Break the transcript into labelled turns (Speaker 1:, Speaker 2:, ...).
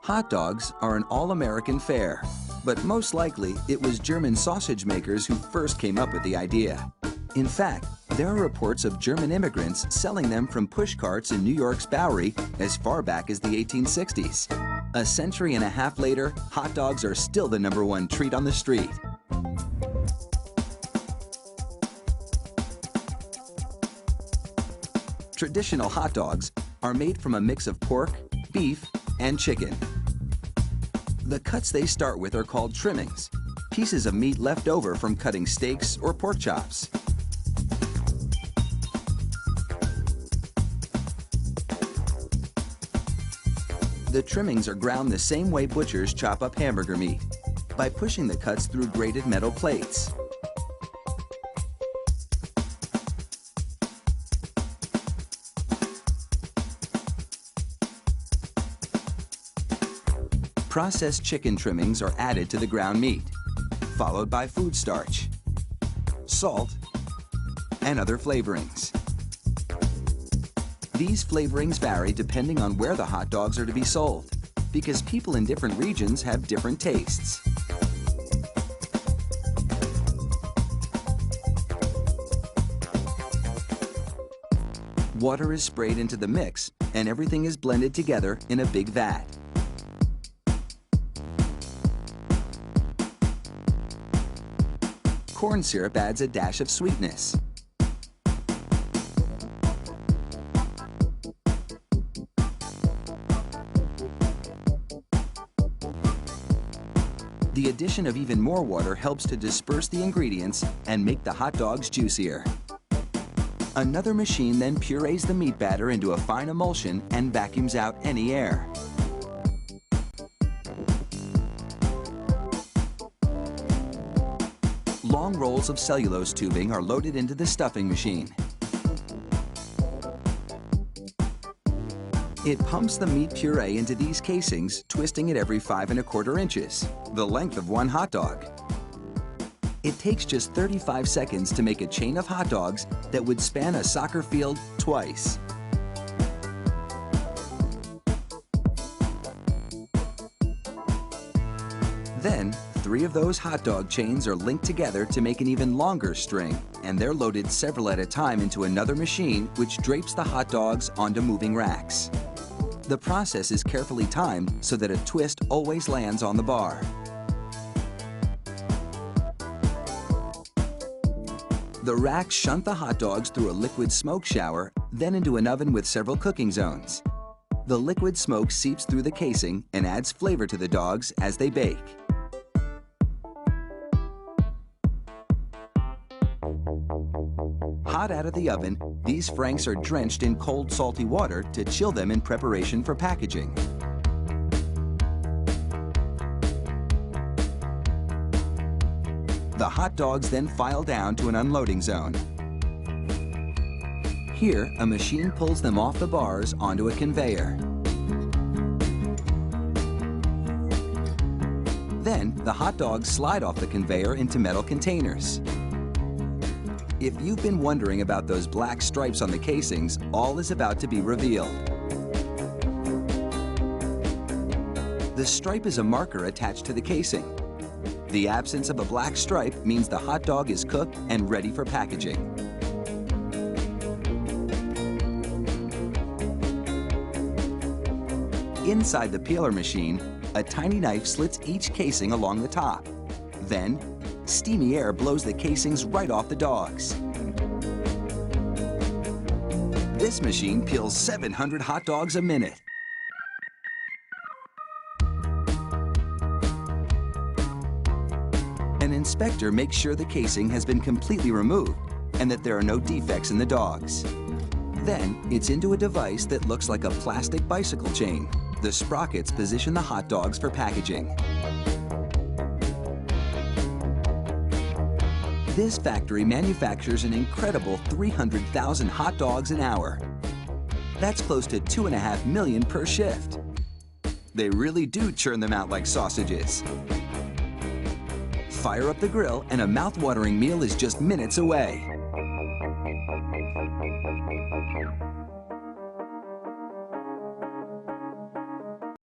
Speaker 1: Hot dogs are an all-American fare, but most likely it was German sausage makers who first came up with the idea. In fact, there are reports of German immigrants selling them from push carts in New York's Bowery as far back as the 1860s. A century and a half later, hot dogs are still the #1 treat on the street. Traditional hot dogs are made from a mix of pork, beef, and chicken. The cuts they start with are called trimmings, pieces of meat left over from cutting steaks or pork chops. The trimmings are ground the same way butchers chop up hamburger meat, by pushing the cuts through grated metal plates. Processed chicken trimmings are added to the ground meat, followed by food starch, salt, and other flavorings. These flavorings vary depending on where the hot dogs are to be sold, because people in different regions have different tastes. Water is sprayed into the mix, and everything is blended together in a big vat. Corn syrup adds a dash of sweetness. The addition of even more water helps to disperse the ingredients and make the hot dogs juicier. Another machine then purees the meat batter into a fine emulsion and vacuums out any air. Long rolls of cellulose tubing are loaded into the stuffing machine. It pumps the meat puree into these casings, twisting it every 5 1/4 inches, the length of one hot dog. It takes just 35 seconds to make a chain of hot dogs that would span a soccer field twice. Then, 3 of those hot dog chains are linked together to make an even longer string, and they're loaded several at a time into another machine which drapes the hot dogs onto moving racks. The process is carefully timed so that a twist always lands on the bar. The racks shunt the hot dogs through a liquid smoke shower, then into an oven with several cooking zones. The liquid smoke seeps through the casing and adds flavor to the dogs as they bake. Hot out of the oven, these franks are drenched in cold, salty water to chill them in preparation for packaging. The hot dogs then file down to an unloading zone. Here, a machine pulls them off the bars onto a conveyor. Then, the hot dogs slide off the conveyor into metal containers. If you've been wondering about those black stripes on the casings, all is about to be revealed. The stripe is a marker attached to the casing. The absence of a black stripe means the hot dog is cooked and ready for packaging. Inside the peeler machine, a tiny knife slits each casing along the top. Then, steamy air blows the casings right off the dogs. This machine peels 700 hot dogs a minute. An inspector makes sure the casing has been completely removed and that there are no defects in the dogs. Then, it's into a device that looks like a plastic bicycle chain. The sprockets position the hot dogs for packaging. This factory manufactures an incredible 300,000 hot dogs an hour. That's close to 2.5 million per shift. They really do churn them out like sausages. Fire up the grill and a mouth-watering meal is just minutes away.